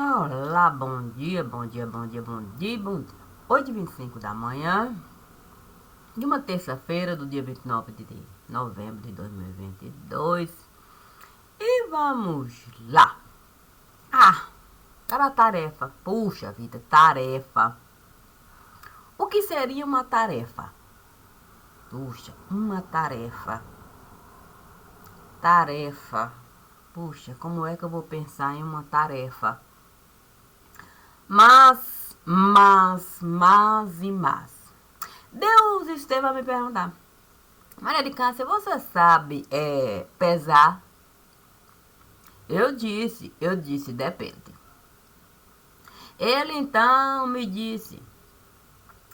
Olá, bom dia, bom dia, bom dia, bom dia, bom dia. 8h25 da manhã de uma terça-feira do dia 29 de novembro de 2022. E vamos lá. Para a tarefa. Puxa vida, tarefa. O que seria uma tarefa? Puxa, uma tarefa. Tarefa. Puxa, como é que eu vou pensar em uma tarefa? Mas. Deus esteve a me perguntar: Maria de Cássia, você sabe pesar? Eu disse, depende. Ele então me disse: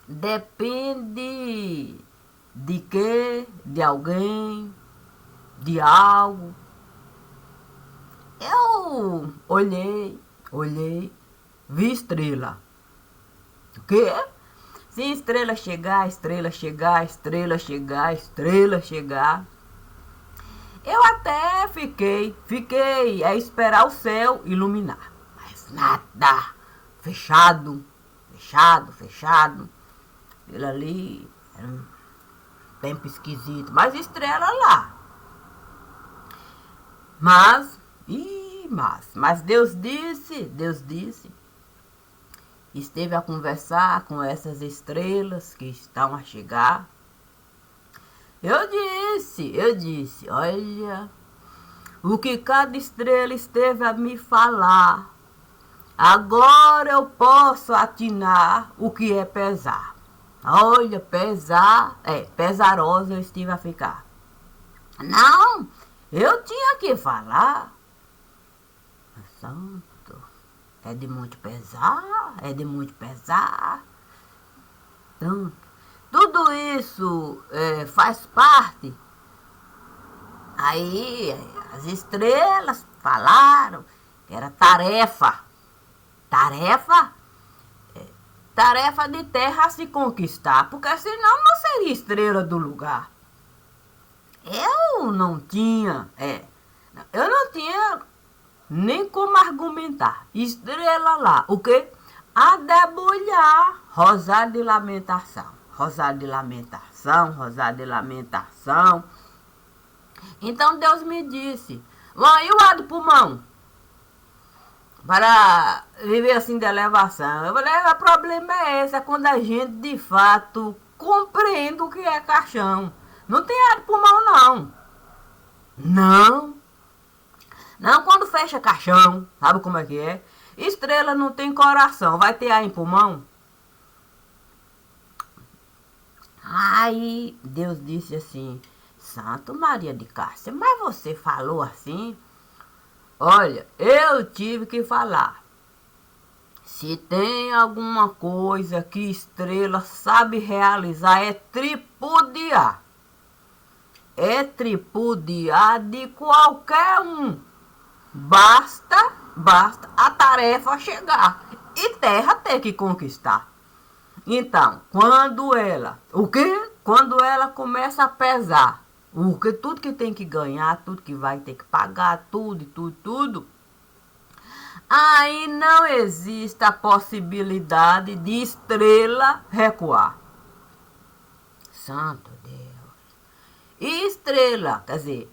depende de quê? De alguém? De algo? Eu olhei, vi estrela. O quê? Se estrela chegar, estrela chegar, estrela chegar, estrela chegar. Eu até fiquei a esperar o céu iluminar. Mas nada. Fechado. Aquilo ali era um tempo esquisito. Mas estrela lá. Mas Deus disse, esteve a conversar com essas estrelas que estão a chegar. Eu disse, olha, o que cada estrela esteve a me falar. Agora eu posso atinar o que é pesar. Olha, pesarosa eu estive a ficar. Não, eu tinha que falar. Santo, é de muito pesar. Tanto. Tudo isso faz parte. Aí as estrelas falaram que era tarefa. Tarefa de terra a se conquistar, porque senão não seria estrela do lugar. Eu não tinha nem como argumentar. Estrela lá, o quê? A debulhar. Rosário de lamentação. Então Deus me disse: e o ar do pulmão? Para viver assim de elevação. Eu falei: o problema é esse, é quando a gente de fato compreende o que é caixão. Não tem ar do pulmão, não. Não, quando fecha caixão, sabe como é que é? Estrela não tem coração, vai ter ar em pulmão? Aí Deus disse assim: Santo Maria de Cássia, mas você falou assim? Olha, eu tive que falar. Se tem alguma coisa que estrela sabe realizar, é tripudiar. É tripudiar de qualquer um. Basta a tarefa chegar e terra ter que conquistar. Então, quando ela começa a pesar, tudo que tem que ganhar, tudo que vai ter que pagar, tudo, aí não existe a possibilidade de estrela recuar. Santo Deus. E estrela, quer dizer,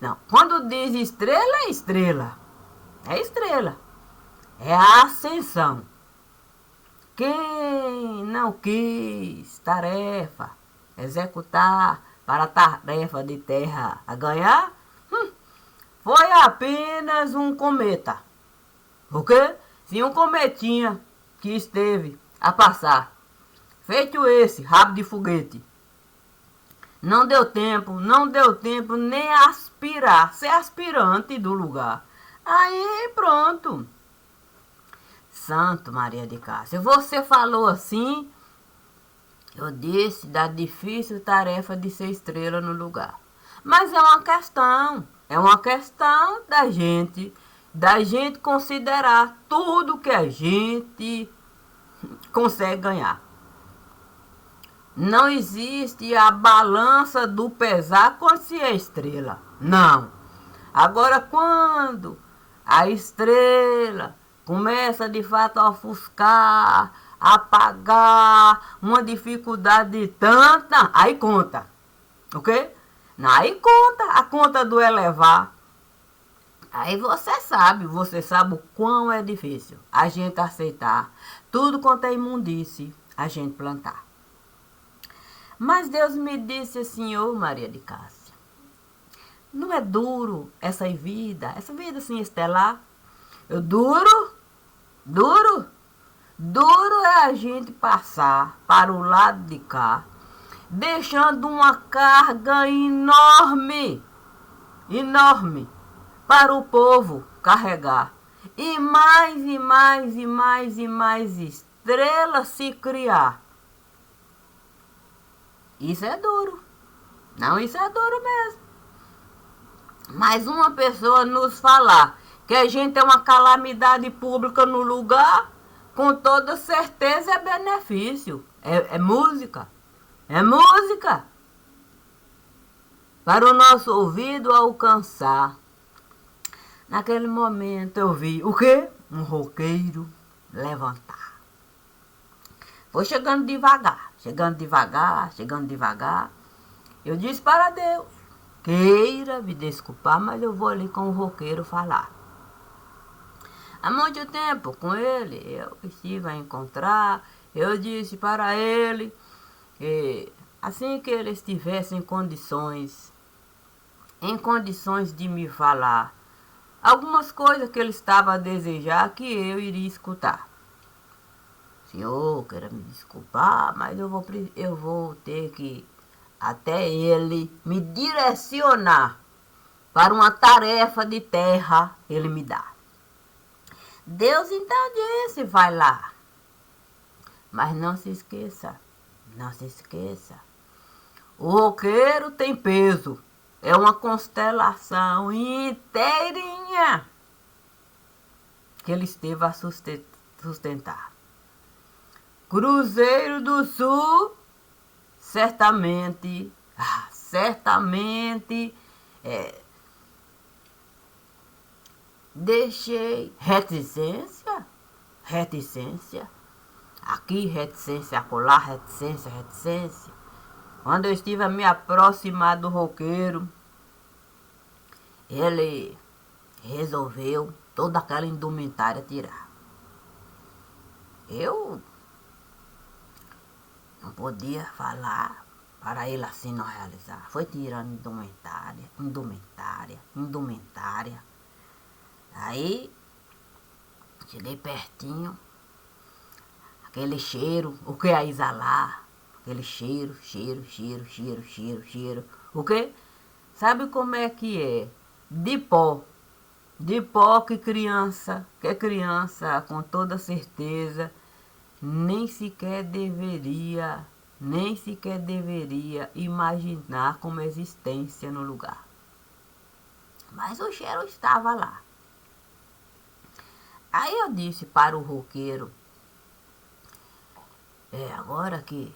não, quando diz estrela, é estrela. É estrela. É a ascensão. Quem não quis executar para a tarefa de terra a ganhar, foi apenas um cometa. Porque se um cometinha que esteve a passar, feito esse, rabo de foguete, não deu tempo nem aspirar, ser aspirante do lugar. Aí pronto. Santo Maria de Cássia, você falou assim, eu disse da difícil tarefa de ser estrela no lugar. Mas é uma questão da gente considerar tudo que a gente consegue ganhar. Não existe a balança do pesar quando se é estrela. Não. Agora, quando a estrela começa de fato a ofuscar, a apagar, uma dificuldade tanta, aí conta, ok? Aí conta, a conta do elevar. Aí você sabe o quão é difícil a gente aceitar tudo quanto é imundície, a gente plantar. Mas Deus me disse assim, ô Maria de Cássia, não é duro essa vida assim estelar? Eu duro é a gente passar para o lado de cá, deixando uma carga enorme para o povo carregar. E mais estrelas se criar. Isso é duro. Não, isso é duro mesmo. Mas uma pessoa nos falar que a gente é uma calamidade pública no lugar, com toda certeza é benefício. É música. É música. Para o nosso ouvido alcançar. Naquele momento eu vi o quê? Um roqueiro levantar. Foi chegando devagar. Eu disse para Deus, queira me desculpar, mas eu vou ali com o roqueiro falar. Há muito tempo com ele, eu estive a encontrar, eu disse para ele que assim que ele estivesse em condições de me falar algumas coisas que ele estava a desejar que eu iria escutar. Senhor, queira me desculpar, mas eu vou ter que até ele me direcionar para uma tarefa de terra ele me dá. Deus então disse, vai lá. Mas não se esqueça. O roqueiro tem peso. É uma constelação inteirinha que ele esteve a sustentar. Cruzeiro do Sul, certamente, deixei reticência, aqui reticência, acolá reticência. Quando eu estive a me aproximar do roqueiro, ele resolveu toda aquela indumentária tirar. Eu não podia falar para ele assim não realizar. Foi tirando indumentária. Aí, cheguei pertinho, aquele cheiro, o que é exalar? Aquele cheiro. O que? Sabe como é que é? De pó que criança com toda certeza nem sequer deveria imaginar como existência no lugar. Mas o cheiro estava lá. Aí eu disse para o roqueiro, agora que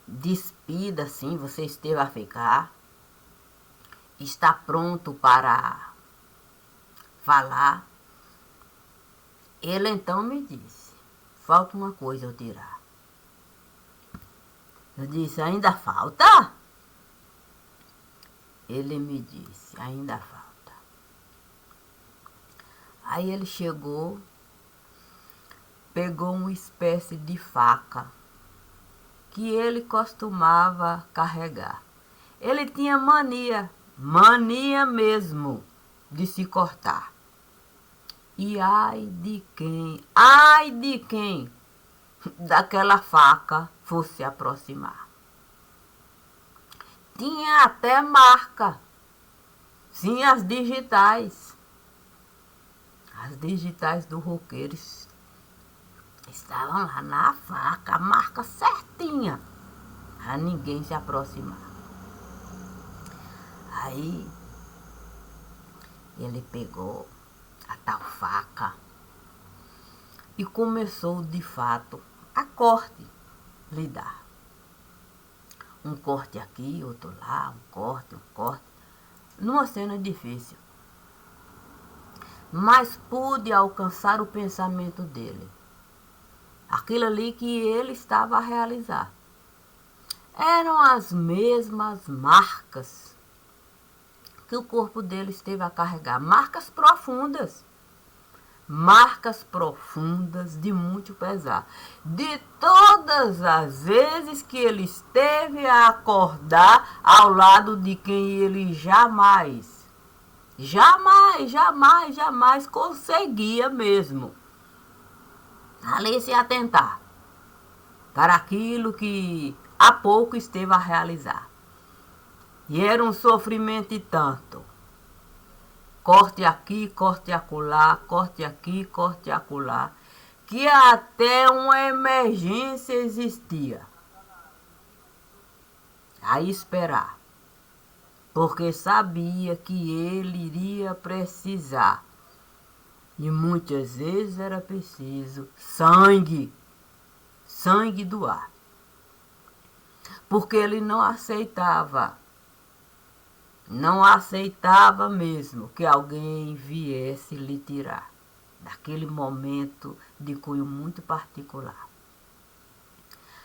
despida assim, você esteve a ficar, está pronto para falar. Ele então me disse, falta uma coisa eu tirar. Eu disse, ainda falta? Ele me disse, ainda falta. Aí ele chegou, pegou uma espécie de faca que ele costumava carregar. Ele tinha mania mesmo de se cortar. E ai de quem daquela faca fosse aproximar. Tinha até marca. Sim, as digitais. As digitais do roqueiro estavam lá na faca, a marca certinha, para ninguém se aproximar. Aí ele pegou a tal faca e começou de fato a lidar. Um corte aqui, outro lá, um corte. numa cena difícil. Mas pude alcançar o pensamento dele. Aquilo ali que ele estava a realizar. Eram as mesmas marcas que o corpo dele esteve a carregar. Marcas profundas. Marcas profundas de muito pesar. De todas as vezes que ele esteve a acordar ao lado de quem ele jamais conseguia mesmo ali se atentar para aquilo que há pouco esteve a realizar. E era um sofrimento e tanto. Corte aqui, corte acolá, corte aqui, corte acolá, que até uma emergência existia. A esperar. Porque sabia que ele iria precisar. E muitas vezes era preciso sangue. Sangue doar. Porque ele não aceitava mesmo que alguém viesse lhe tirar daquele momento de cunho muito particular.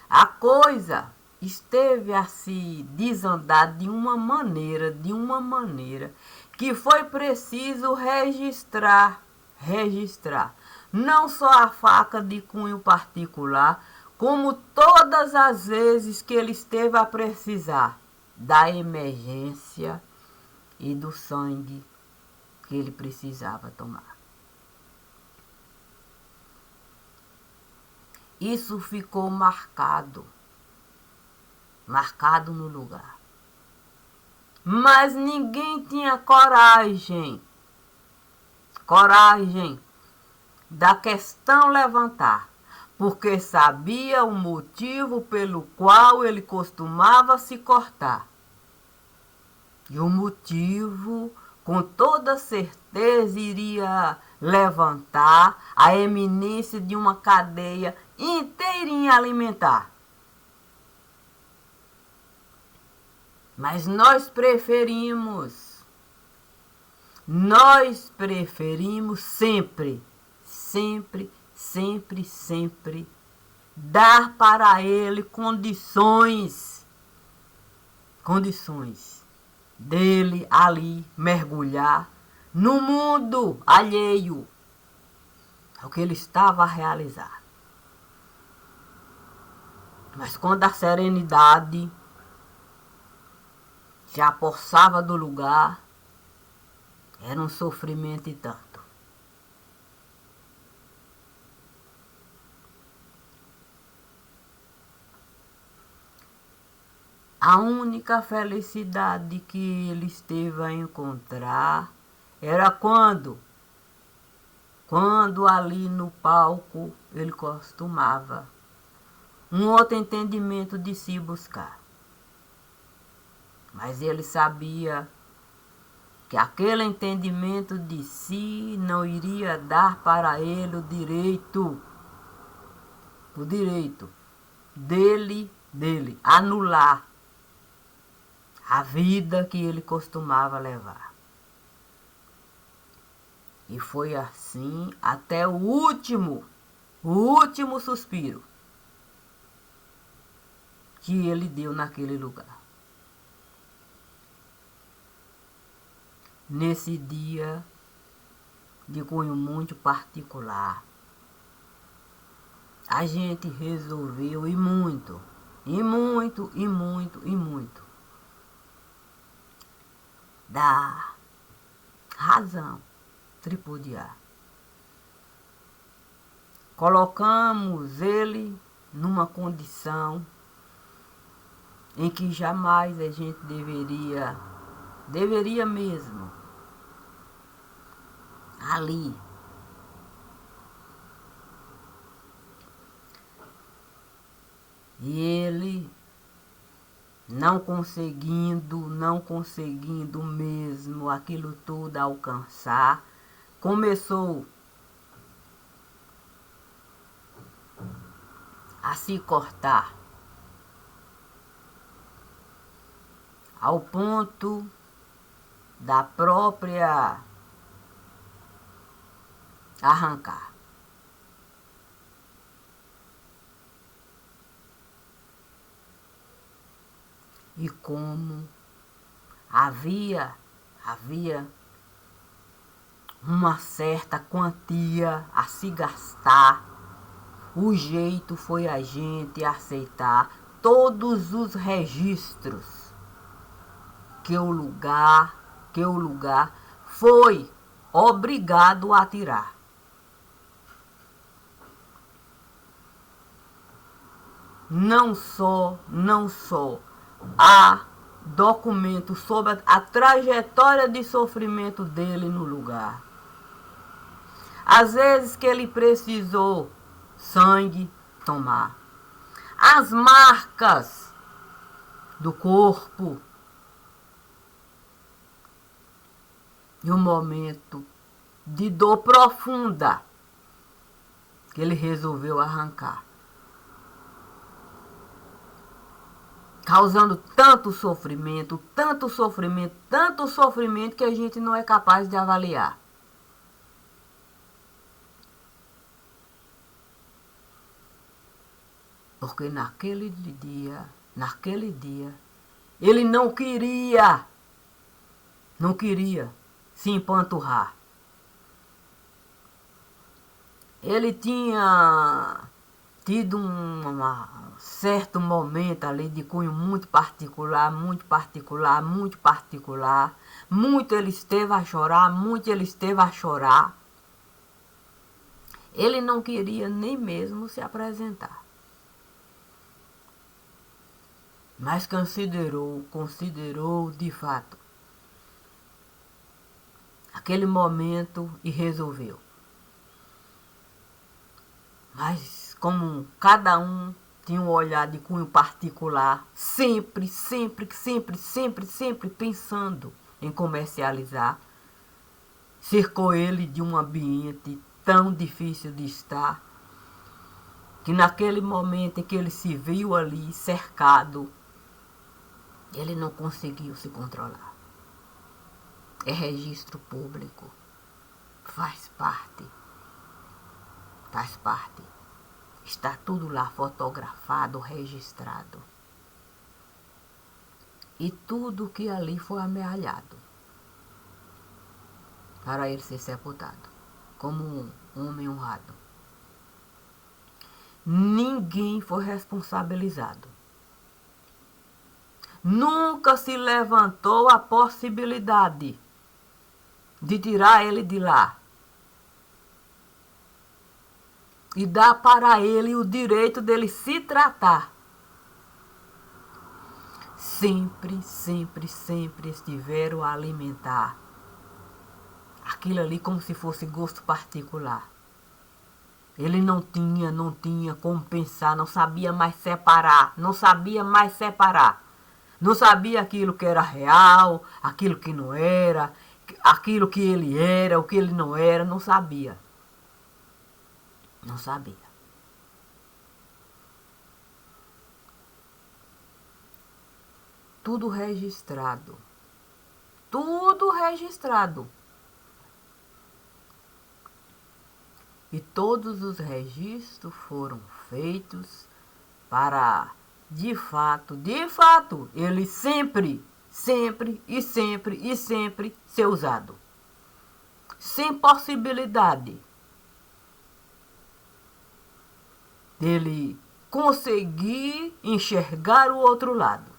A coisa esteve a se desandar de uma maneira que foi preciso registrar não só a faca de cunho particular, como todas as vezes que ele esteve a precisar da emergência e do sangue que ele precisava tomar. Isso ficou marcado no lugar. Mas ninguém tinha coragem da questão levantar, porque sabia o motivo pelo qual ele costumava se cortar. E o motivo, com toda certeza, iria levantar a eminência de uma cadeia inteirinha alimentar. Mas nós preferimos sempre dar para ele condições dele ali mergulhar no mundo alheio ao que ele estava a realizar. Mas quando a serenidade se apossava do lugar, era um sofrimento e tanto. A única felicidade que ele esteve a encontrar era quando ali no palco ele costumava um outro entendimento de si buscar. Mas ele sabia que aquele entendimento de si não iria dar para ele o direito dele anular a vida que ele costumava levar. E foi assim até o último suspiro que ele deu naquele lugar. Nesse dia de cunho muito particular, a gente resolveu e muito dar razão, tripudiar. Colocamos ele numa condição em que jamais a gente deveria mesmo, ali, e ele não conseguindo mesmo aquilo tudo alcançar, começou a se cortar, ao ponto da própria arrancar. E como havia uma certa quantia a se gastar, o jeito foi a gente aceitar todos os registros que o lugar foi obrigado a tirar. Não só há documentos sobre a trajetória de sofrimento dele no lugar. Às vezes que ele precisou sangue tomar. As marcas do corpo. E um momento de dor profunda que ele resolveu arrancar. Causando tanto sofrimento que a gente não é capaz de avaliar. Porque naquele dia, ele não queria se empanturrar. Ele tinha tido um certo momento ali de cunho muito particular. Muito ele esteve a chorar. Ele não queria nem mesmo se apresentar. Mas considerou de fato aquele momento e resolveu. Mas como cada um tinha um olhar de cunho particular, sempre pensando em comercializar, cercou ele de um ambiente tão difícil de estar, que naquele momento em que ele se viu ali cercado, ele não conseguiu se controlar. É registro público. Faz parte. Está tudo lá fotografado, registrado. E tudo que ali foi amealhado para ele ser sepultado como um homem honrado. Ninguém foi responsabilizado. Nunca se levantou a possibilidade de tirar ele de lá e dar para ele o direito dele se tratar. Sempre estiveram a alimentar aquilo ali como se fosse gosto particular. Ele não tinha como pensar, não sabia mais separar. Não sabia aquilo que era real, aquilo que não era, aquilo que ele era, o que ele não era, não sabia. Tudo registrado. E todos os registros foram feitos para, de fato, ele sempre ser usado. Sem possibilidade dele conseguir enxergar o outro lado.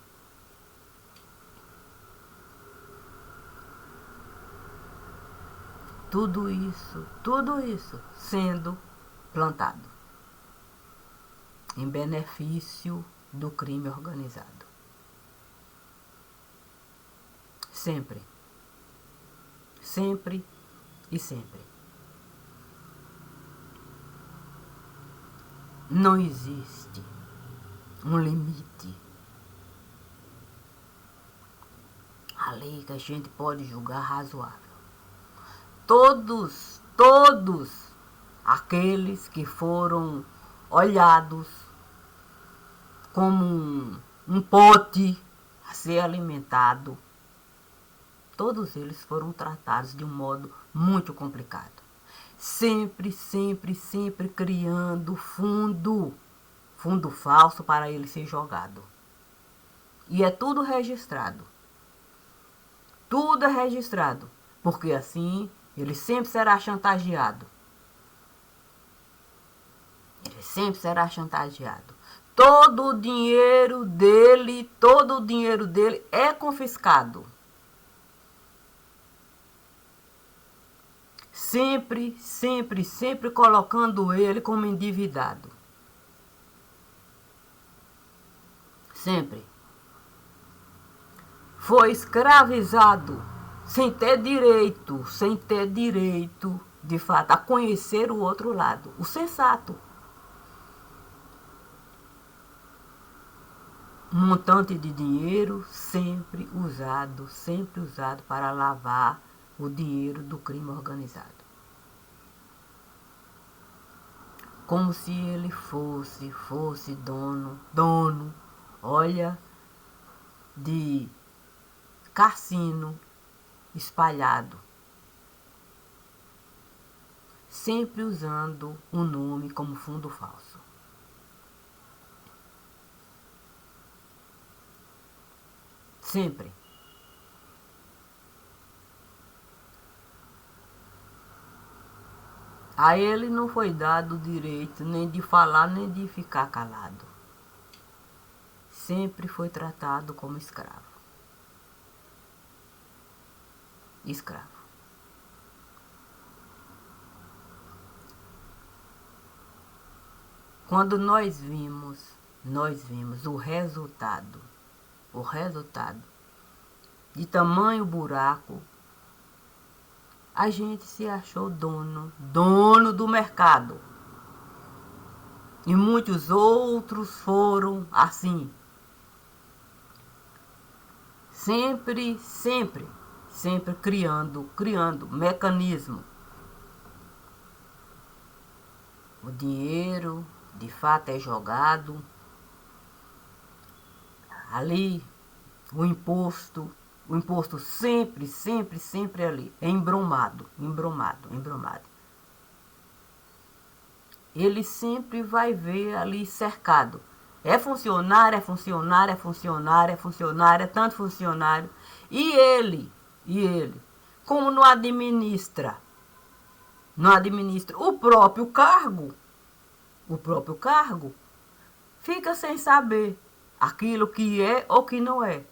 Tudo isso sendo plantado em benefício do crime organizado. Sempre. Não existe um limite ali que a gente pode julgar razoável. Todos aqueles que foram olhados como um pote a ser alimentado todos eles foram tratados de um modo muito complicado. Sempre, sempre, sempre criando fundo falso para ele ser jogado. E é tudo registrado. Tudo é registrado, porque assim ele sempre será chantageado. Ele sempre será chantageado. Todo o dinheiro dele é confiscado. Sempre, sempre, sempre colocando ele como endividado. Sempre. Foi escravizado sem ter direito, de fato, a conhecer o outro lado, o sensato. Um montante de dinheiro sempre usado para lavar o dinheiro do crime organizado. Como se ele fosse dono, olha, de cassino espalhado. Sempre usando o nome como fundo falso. Sempre. A ele não foi dado o direito nem de falar, nem de ficar calado. Sempre foi tratado como escravo. Escravo. Quando nós vimos o resultado de tamanho buraco, a gente se achou dono do mercado. E muitos outros foram assim. Sempre criando mecanismo. O dinheiro, de fato, é jogado. Ali, o imposto sempre ali, é embromado. Ele sempre vai ver ali cercado. É funcionário, é tanto funcionário. E ele, como não administra o próprio cargo, fica sem saber aquilo que é ou que não é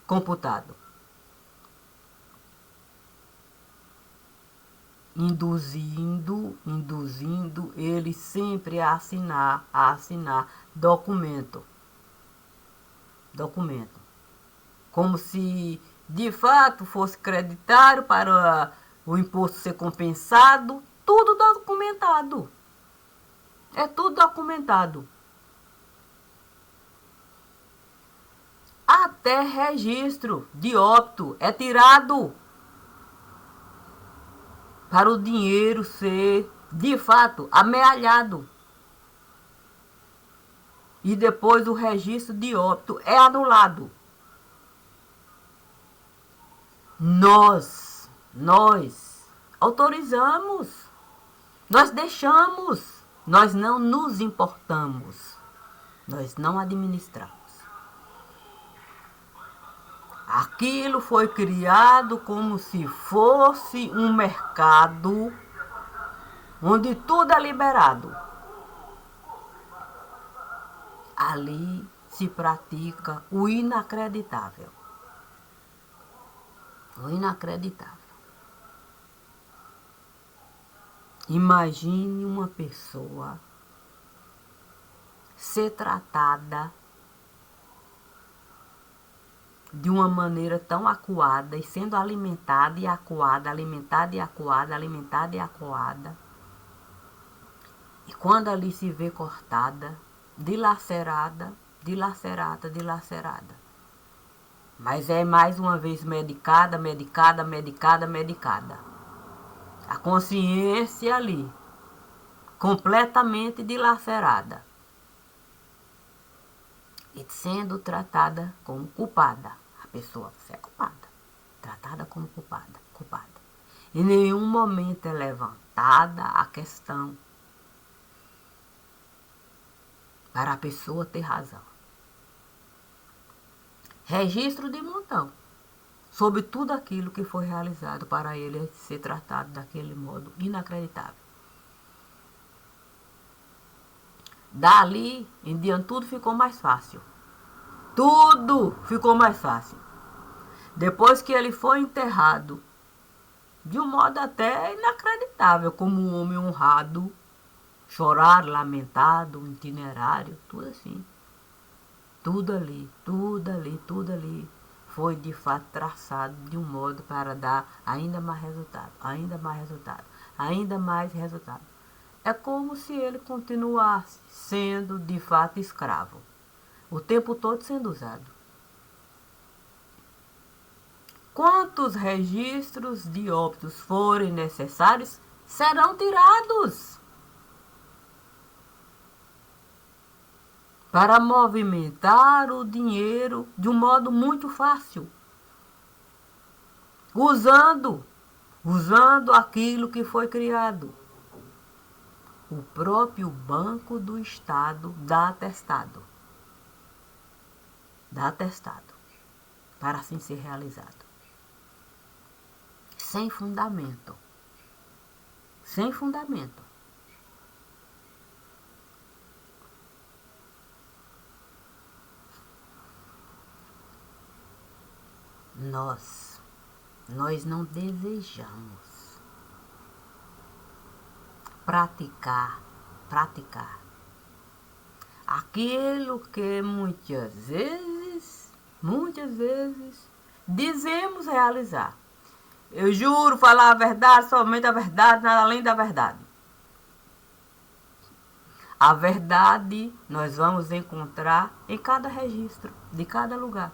computado. Induzindo ele sempre a assinar documento. Como se de fato fosse creditário para o imposto ser compensado. Tudo documentado. É tudo documentado. Até registro de óbito é tirado para o dinheiro ser, de fato, amealhado. E depois o registro de óbito é anulado. Nós autorizamos, nós deixamos, nós não nos importamos, nós não administramos. Aquilo foi criado como se fosse um mercado onde tudo é liberado. Ali se pratica o inacreditável. O inacreditável. Imagine uma pessoa ser tratada de uma maneira tão acuada e sendo alimentada e acuada. E quando ali se vê cortada, dilacerada. Mas é mais uma vez medicada. A consciência ali, completamente dilacerada. E sendo tratada como culpada. A pessoa, você é culpada. tratada como culpada. Em nenhum momento é levantada a questão para a pessoa ter razão. Registro de montão sobre tudo aquilo que foi realizado para ele ser tratado daquele modo inacreditável. Dali em diante tudo ficou mais fácil. Tudo ficou mais fácil. Depois que ele foi enterrado, de um modo até inacreditável, como um homem honrado, chorar, lamentado, um itinerário, tudo assim. Tudo ali foi de fato traçado de um modo para dar ainda mais resultado, ainda mais resultado. É como se ele continuasse sendo de fato escravo, o tempo todo sendo usado. Quantos registros de óbitos forem necessários serão tirados para movimentar o dinheiro de um modo muito fácil, usando aquilo que foi criado. O próprio Banco do Estado dá atestado para assim ser realizado. Sem fundamento. Nós não desejamos praticar aquilo que muitas vezes dizemos realizar. Eu juro falar a verdade, somente a verdade, nada além da verdade. A verdade nós vamos encontrar em cada registro, de cada lugar.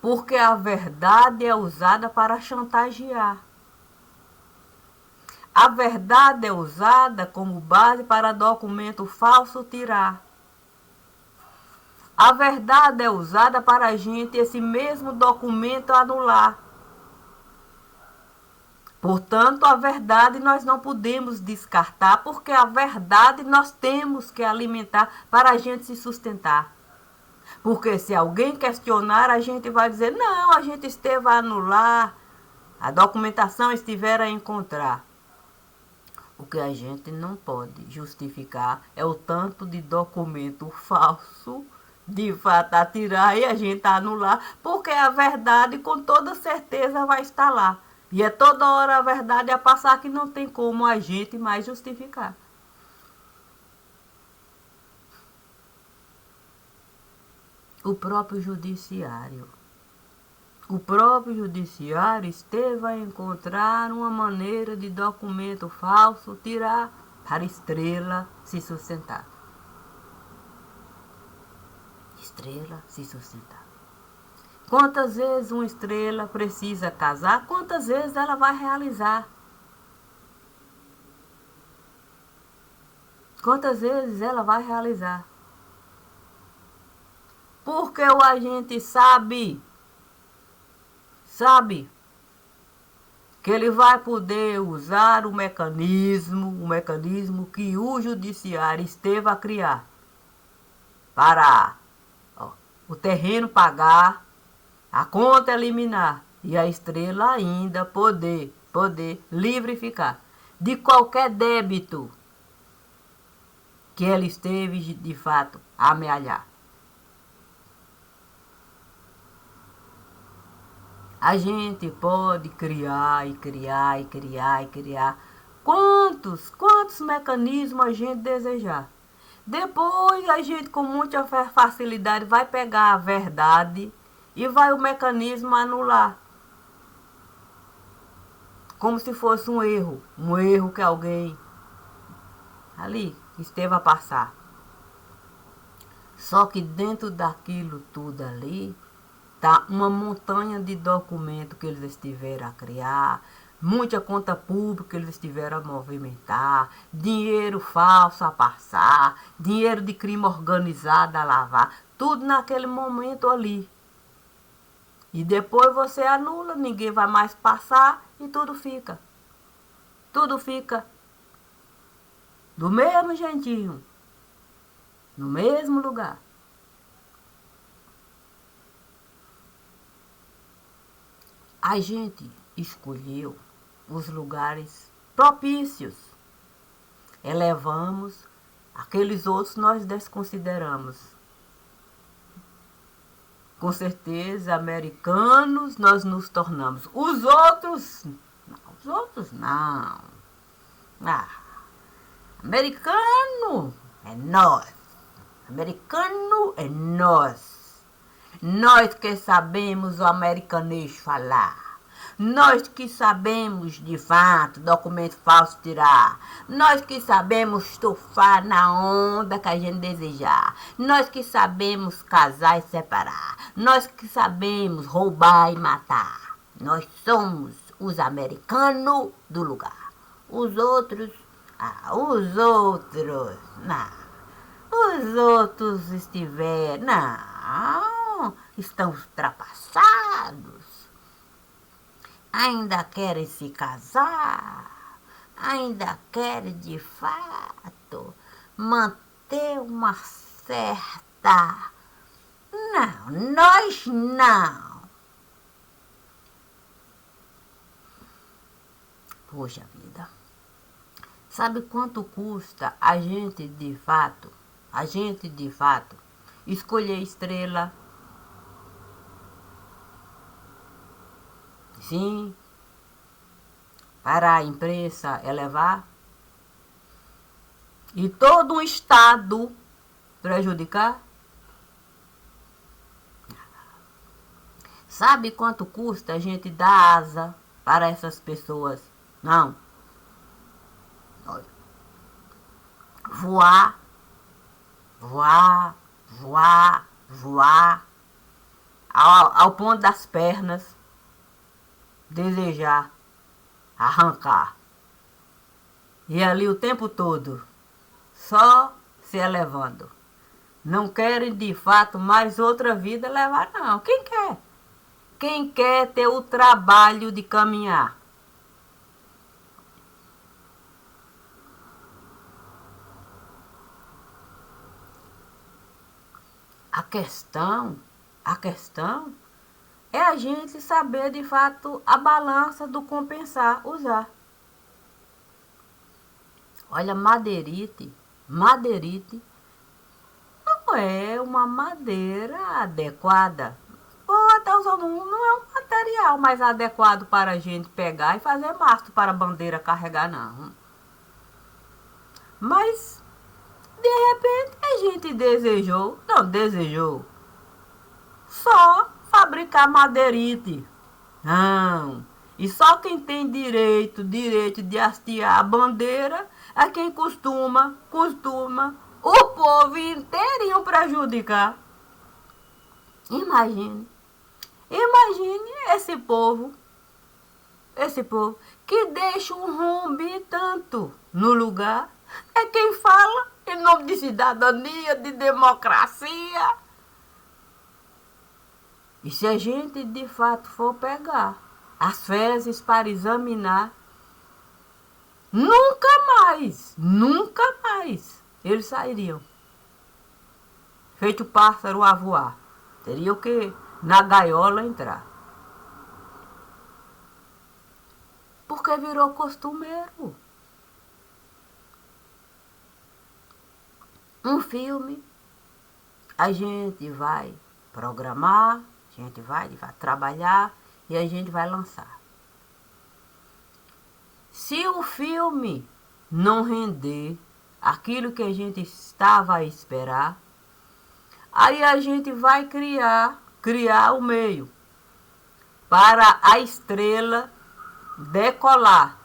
Porque a verdade é usada para chantagear. A verdade é usada como base para documento falso tirar. A verdade é usada para a gente esse mesmo documento anular. Portanto, a verdade nós não podemos descartar, porque a verdade nós temos que alimentar para a gente se sustentar. Porque se alguém questionar, a gente vai dizer, não, a gente esteve a anular, a documentação estiver a encontrar. O que a gente não pode justificar é o tanto de documento falso, de fato, a tirar e a gente a anular, porque a verdade com toda certeza vai estar lá. E é toda hora a verdade a passar que não tem como a gente mais justificar. O próprio judiciário esteve a encontrar uma maneira de documento falso tirar para estrela se sustentar. Quantas vezes uma estrela precisa casar? Quantas vezes ela vai realizar? Porque o agente sabe que ele vai poder usar o mecanismo que o judiciário esteve a criar para o terreno pagar, a conta eliminar e a estrela ainda poder livrificar de qualquer débito que ela esteve de fato a amealhar. A gente pode criar quantos mecanismos a gente desejar. Depois a gente com muita facilidade vai pegar a verdade e vai o mecanismo anular. Como se fosse um erro que alguém ali esteve a passar. Só que dentro daquilo tudo ali, tá uma montanha de documentos que eles estiveram a criar, muita conta pública que eles estiveram a movimentar, dinheiro falso a passar, dinheiro de crime organizado a lavar, tudo naquele momento ali. E depois você anula, ninguém vai mais passar e tudo fica. Tudo fica do mesmo jeitinho, no mesmo lugar. A gente escolheu os lugares propícios. Elevamos, aqueles outros nós desconsideramos. Com certeza, americanos nós nos tornamos. Os outros não. Ah, americano é nós. Americano é nós. Nós que sabemos o americanês falar. Nós que sabemos, de fato, documento falso tirar. Nós que sabemos estufar na onda que a gente desejar. Nós que sabemos casar e separar. Nós que sabemos roubar e matar. Nós somos os americanos do lugar. Os outros, os outros estiveram, não, estão ultrapassados. Ainda querem se casar, ainda querem de fato manter uma certa... Não, nós não. Poxa vida, sabe quanto custa a gente de fato, escolher estrela? Sim, para a imprensa elevar e todo um estado prejudicar? Sabe quanto custa a gente dar asa para essas pessoas? Não. Olha. Voar ao ponto das pernas, desejar, arrancar. E ali o tempo todo, só se elevando. Não querem de fato mais outra vida levar, não. Quem quer? Quem quer ter o trabalho de caminhar? A questão é a gente saber de fato a balança do compensar, usar. Olha, madeirite não é uma madeira adequada. Ou até usando não é um material mais adequado para a gente pegar e fazer mastro para a bandeira carregar, não. Mas, de repente, a gente desejou só fabricar madeirite. Não. E só quem tem direito de hastear a bandeira é quem costuma o povo inteirinho prejudicar. Imagine esse povo que deixa um rombe tanto no lugar. É quem fala em nome de cidadania, de democracia. E se a gente de fato for pegar as fezes para examinar, nunca mais eles sairiam. Feito pássaro a voar. Teria que na gaiola entrar. Porque virou costumeiro. Um filme, a gente vai programar, a gente vai trabalhar e a gente vai lançar. Se o filme não render aquilo que a gente estava a esperar, aí a gente vai criar o meio para a estrela decolar.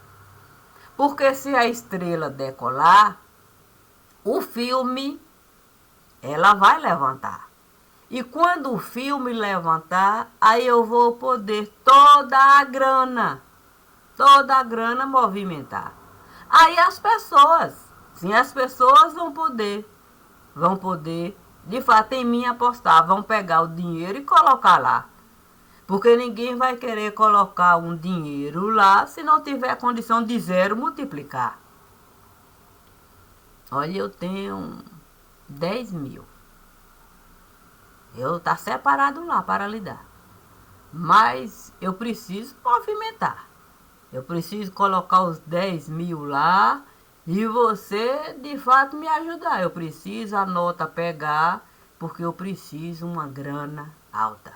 Porque se a estrela decolar, o filme, ela vai levantar. E quando o filme levantar, aí eu vou poder toda a grana movimentar. Aí as pessoas vão poder, de fato, em mim apostar, vão pegar o dinheiro e colocar lá. Porque ninguém vai querer colocar um dinheiro lá se não tiver condição de zero multiplicar. Olha, eu tenho 10 mil. Eu tá separado lá para lhe dar. Mas eu preciso movimentar. Eu preciso colocar os 10 mil lá e você de fato me ajudar. Eu preciso a nota pegar porque eu preciso uma grana alta.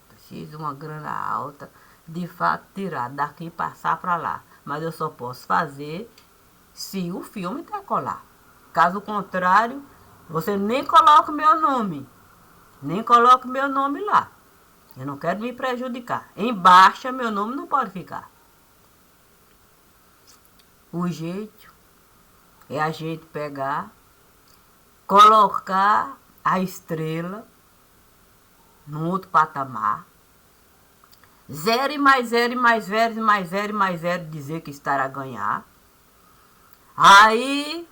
Preciso uma grana alta de fato tirar daqui e passar para lá. Mas eu só posso fazer se o filme decolar. Caso contrário, você nem coloca o meu nome. Nem coloca o meu nome lá. Eu não quero me prejudicar. Em baixa, meu nome não pode ficar. O jeito é a gente pegar, colocar a estrela num outro patamar. Zero e mais zero e mais zero e mais zero e mais zero dizer que estará a ganhar. Aí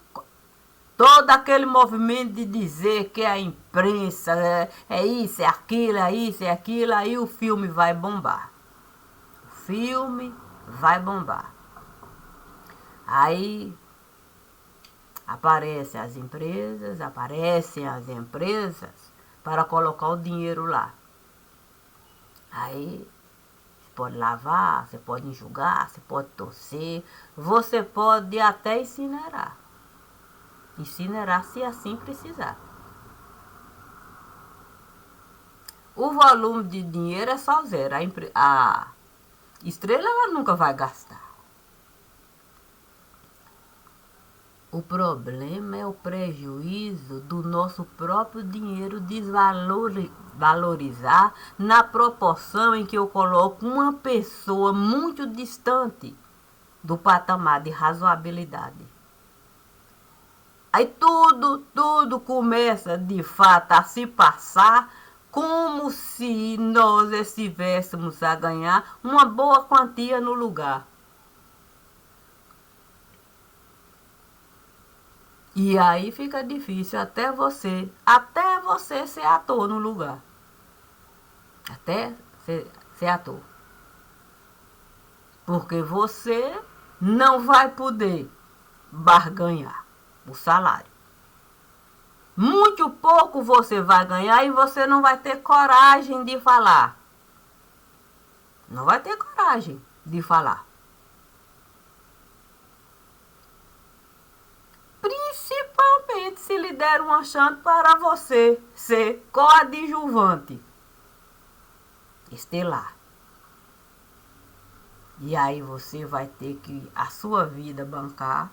todo aquele movimento de dizer que a imprensa é isso, é aquilo, é isso, é aquilo, aí o filme vai bombar. O filme vai bombar. Aí aparecem as empresas para colocar o dinheiro lá. Aí você pode lavar, você pode enxugar, você pode torcer, você pode até incinerar. Incinerar se assim precisar. O volume de dinheiro é só zero. A estrela ela nunca vai gastar. O problema é o prejuízo do nosso próprio dinheiro desvalorizar na proporção em que eu coloco uma pessoa muito distante do patamar de razoabilidade. Aí tudo começa de fato a se passar como se nós estivéssemos a ganhar uma boa quantia no lugar. E aí fica difícil até você ser ator no lugar. Até ser ator. Porque você não vai poder barganhar o salário. Muito pouco você vai ganhar e você não vai ter coragem de falar. Não vai ter coragem de falar. Principalmente se lhe der uma chance para você ser coadjuvante estelar. E aí você vai ter que a sua vida bancar.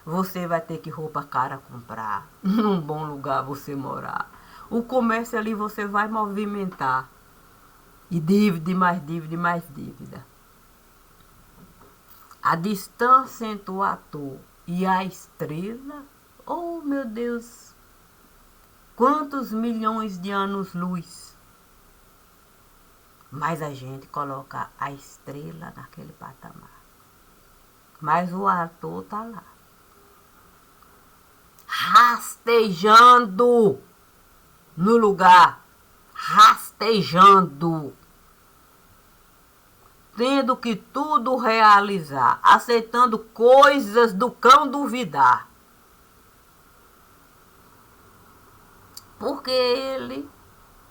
Você vai ter que roupa cara comprar. Num bom lugar você morar. O comércio ali você vai movimentar. E dívida, mais dívida, mais dívida. A distância entre o ator e a estrela, oh meu Deus, quantos milhões de anos-luz. Mas a gente coloca a estrela naquele patamar. Mas o ator tá lá. Rastejando no lugar. Rastejando. Tendo que tudo realizar, aceitando coisas do cão duvidar. Porque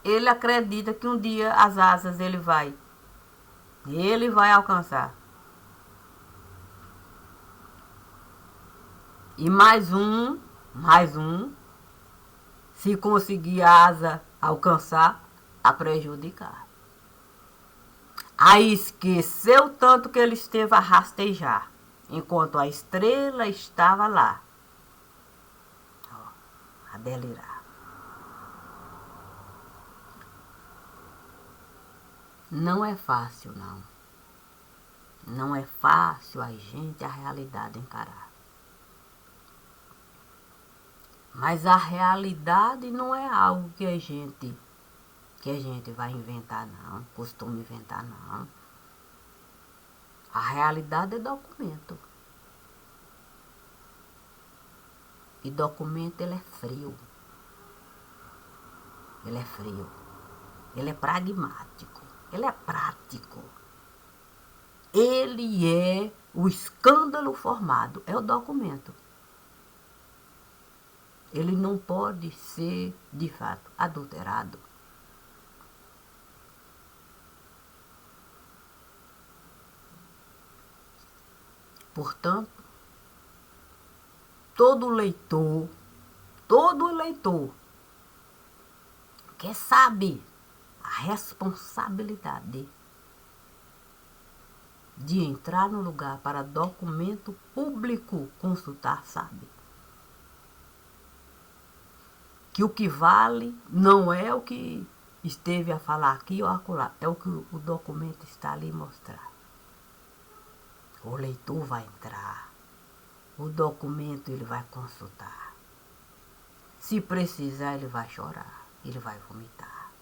ele acredita que um dia as asas ele vai alcançar. E mais um, se conseguir a asa alcançar, a prejudicar. Aí esqueceu tanto que ele esteve a rastejar, enquanto a estrela estava lá, a delirar. Não é fácil, não. Não é fácil a gente, a realidade, encarar. Mas a realidade não é algo que a gente vai inventar, não. Costuma inventar, não. A realidade é documento. E documento, ele é frio. Ele é frio. Ele é pragmático. Ele é prático. Ele é o escândalo formado, é o documento. Ele não pode ser, de fato, adulterado. Portanto, todo eleitor que sabe a responsabilidade de entrar no lugar para documento público consultar, sabe que o que vale não é o que esteve a falar aqui ou acolá, é o que o documento está ali mostrar. O leitor vai entrar, o documento ele vai consultar. Se precisar, ele vai chorar, ele vai vomitar,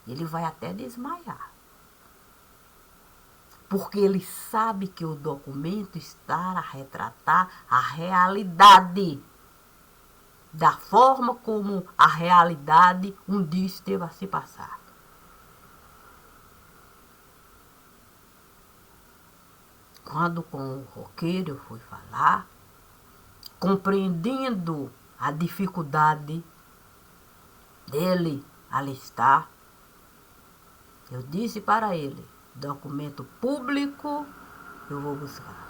ele vai até desmaiar. Porque ele sabe que o documento está a retratar a realidade, da forma como a realidade um dia esteve a se passar. Quando com o roqueiro eu fui falar, compreendendo a dificuldade dele alistar, eu disse para ele, documento público eu vou buscar.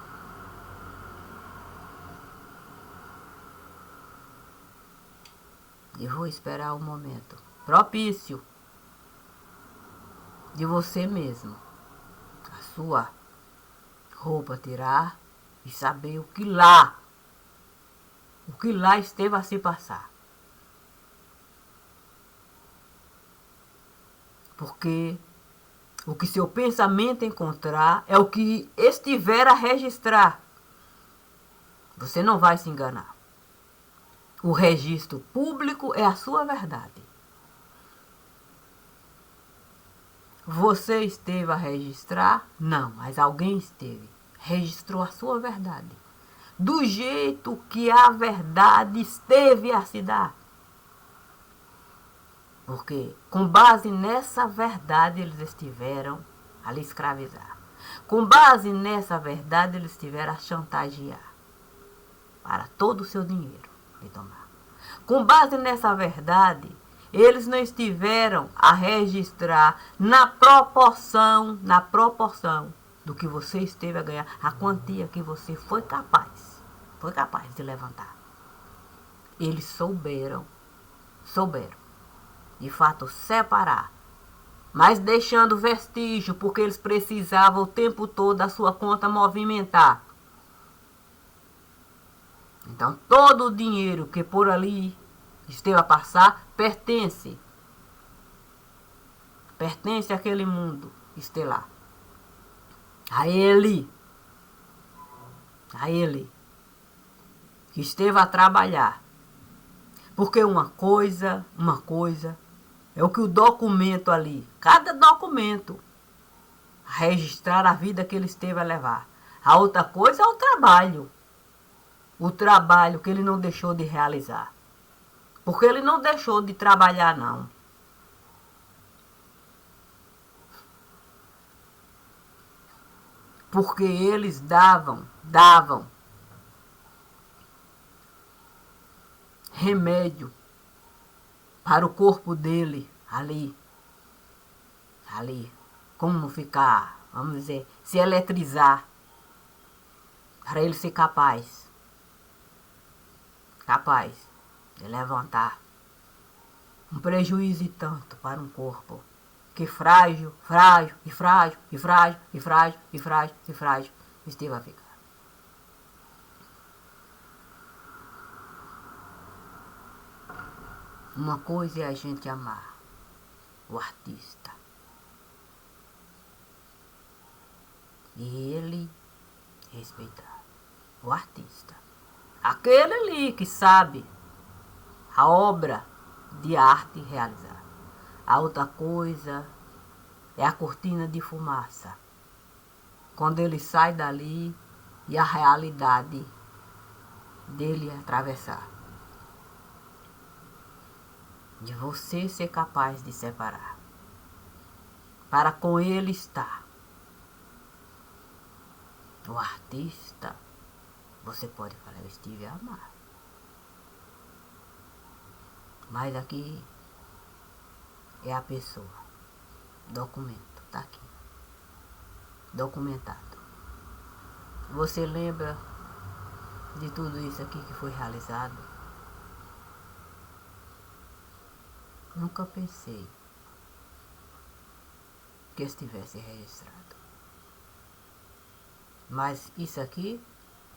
E vou esperar o momento propício de você mesmo, a sua roupa tirar e saber o que lá esteve a se passar. Porque o que seu pensamento encontrar é o que estiver a registrar. Você não vai se enganar. O registro público é a sua verdade. Você esteve a registrar? Não, mas alguém esteve. Registrou a sua verdade. Do jeito que a verdade esteve a se dar. Porque com base nessa verdade eles estiveram a lhe escravizar. Com base nessa verdade eles estiveram a chantagear para todo o seu dinheiro de tomar. Com base nessa verdade, eles não estiveram a registrar na proporção do que você esteve a ganhar, a quantia que você foi capaz de levantar. Eles souberam, de fato, separar, mas deixando vestígio, porque eles precisavam o tempo todo da sua conta movimentar. Então, todo o dinheiro que por ali esteve a passar pertence àquele mundo estelar. A ele que esteve a trabalhar. Porque uma coisa é o que o documento ali, cada documento, registrar a vida que ele esteve a levar. A outra coisa é o trabalho que ele não deixou de realizar. Porque ele não deixou de trabalhar, não. Porque eles davam remédio para o corpo dele ali. Como ficar, vamos dizer, se eletrizar. Para ele ser capaz de levantar um prejuízo e tanto para um corpo que frágil esteve a ficar. Uma coisa é a gente amar o artista e ele respeitar o artista, aquele ali que sabe a obra de arte realizar. A outra coisa é a cortina de fumaça, quando ele sai dali e a realidade dele atravessar. De você ser capaz de separar. para com ele estar. O artista, você pode falar, eu estive a amar. Mas aqui é a pessoa. Documento, tá aqui. Documentado. Você lembra de tudo isso aqui que foi realizado? Nunca pensei que estivesse registrado. Mas isso aqui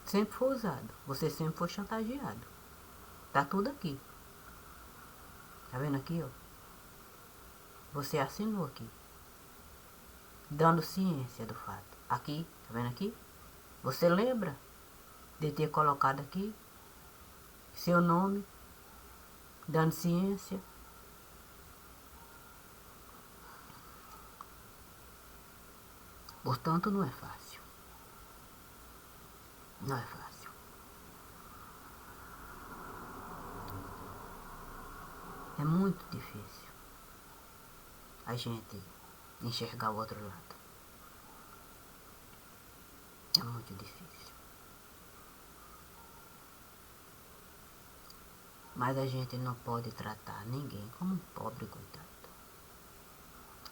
sempre foi usado. Você sempre foi chantageado. Tá tudo aqui. Tá vendo aqui, ó? Você assinou aqui. Dando ciência do fato. Aqui, tá vendo aqui? Você lembra de ter colocado aqui seu nome, dando ciência? Portanto, não é fácil. Não é fácil. É muito difícil a gente enxergar o outro lado. É muito difícil. Mas a gente não pode tratar ninguém como um pobre coitado.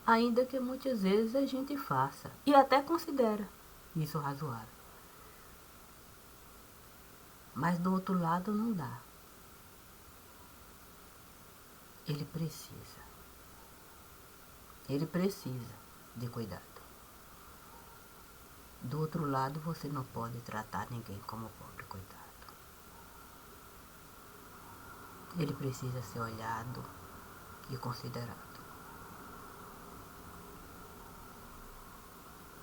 Ainda que muitas vezes a gente faça e até considera isso razoável. Mas do outro lado não dá. Ele precisa. Ele precisa de cuidado. Do outro lado você não pode tratar ninguém como pobre coitado. Ele precisa ser olhado e considerado.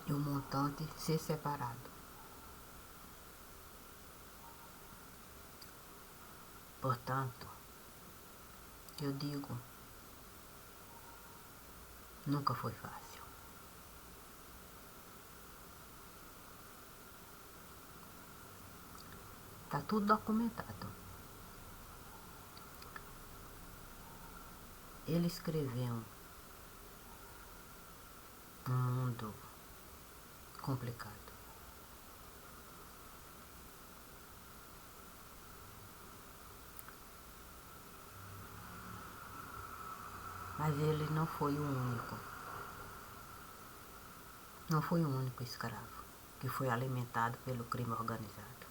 E o montante ser separado. Portanto, eu digo, nunca foi fácil. Tá tudo documentado. Ele escreveu um mundo complicado. Mas ele não foi o único. Não foi o único escravo que foi alimentado pelo crime organizado.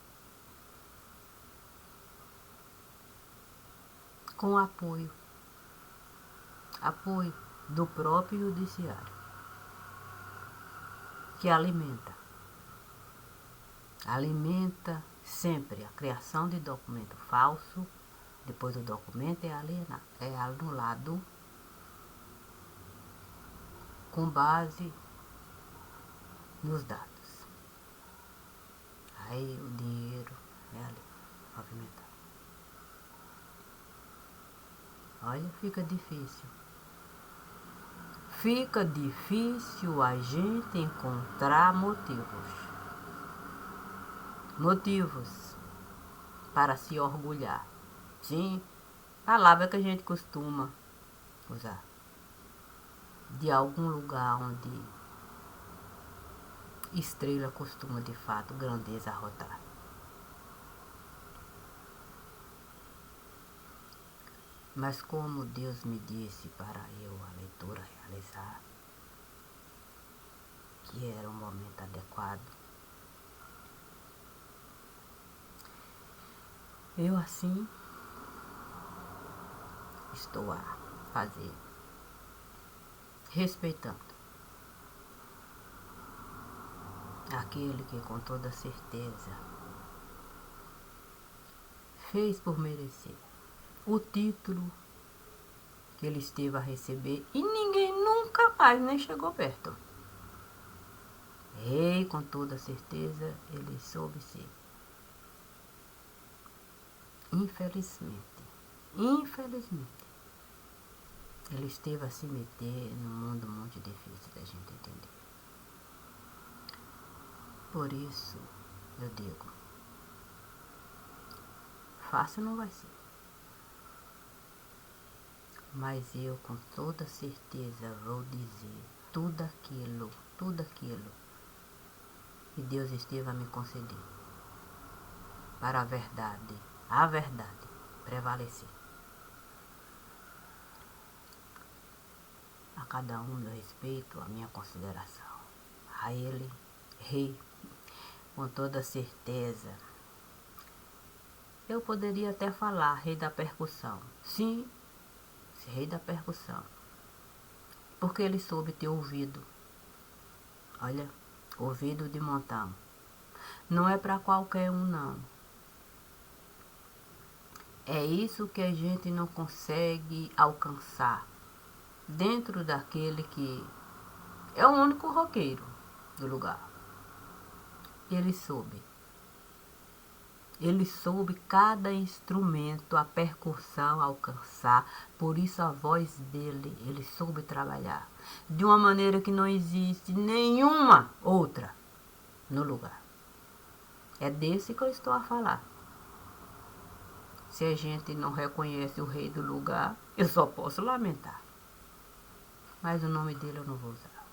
Com apoio do próprio judiciário, que alimenta sempre a criação de documento falso, depois o documento é anulado com base nos dados. Aí o dinheiro é ali, movimentado. Olha, fica difícil. Fica difícil a gente encontrar motivos para se orgulhar. Sim, palavra que a gente costuma usar. De algum lugar onde estrela costuma de fato grandeza arrotar. Mas como Deus me disse para eu a leitura realizar, que era o momento adequado, eu assim estou a fazer, respeitando aquele que com toda certeza fez por merecer o título que ele esteve a receber e ninguém nunca mais nem chegou perto. E com toda certeza ele soube ser. Infelizmente, ele esteve a se meter num mundo muito difícil da gente entender. Por isso, eu digo, fácil não vai ser. Mas eu com toda certeza vou dizer tudo aquilo que Deus esteve a me conceder, para a verdade prevalecer. A cada um meu respeito, a minha consideração. A ele, rei, com toda certeza. Eu poderia até falar rei da percussão. Sim, rei da percussão. Porque ele soube ter ouvido. Olha, ouvido de montão. Não é para qualquer um, não. É isso que a gente não consegue alcançar dentro daquele que é o único roqueiro do lugar. Ele soube cada instrumento, a percussão alcançar, por isso a voz dele, ele soube trabalhar de uma maneira que não existe nenhuma outra no lugar. É desse que eu estou a falar. Se a gente não reconhece o rei do lugar, eu só posso lamentar. Mas o nome dele eu não vou usar.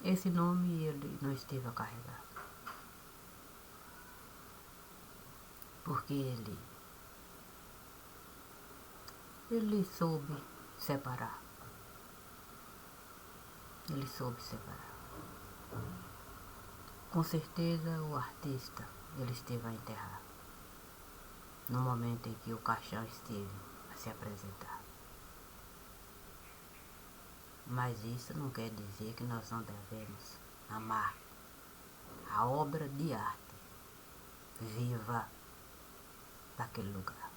Esse nome ele não esteve a carregar. Porque ele soube separar. Ele soube separar. Com certeza o artista ele esteve a enterrar. No momento em que o caixão esteve a se apresentar. Mas isso não quer dizer que nós não devemos amar a obra de arte viva daquele lugar.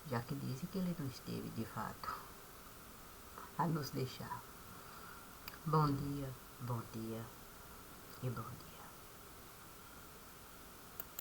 Já que dizem que ele não esteve de fato a nos deixar. Bom dia e bom dia.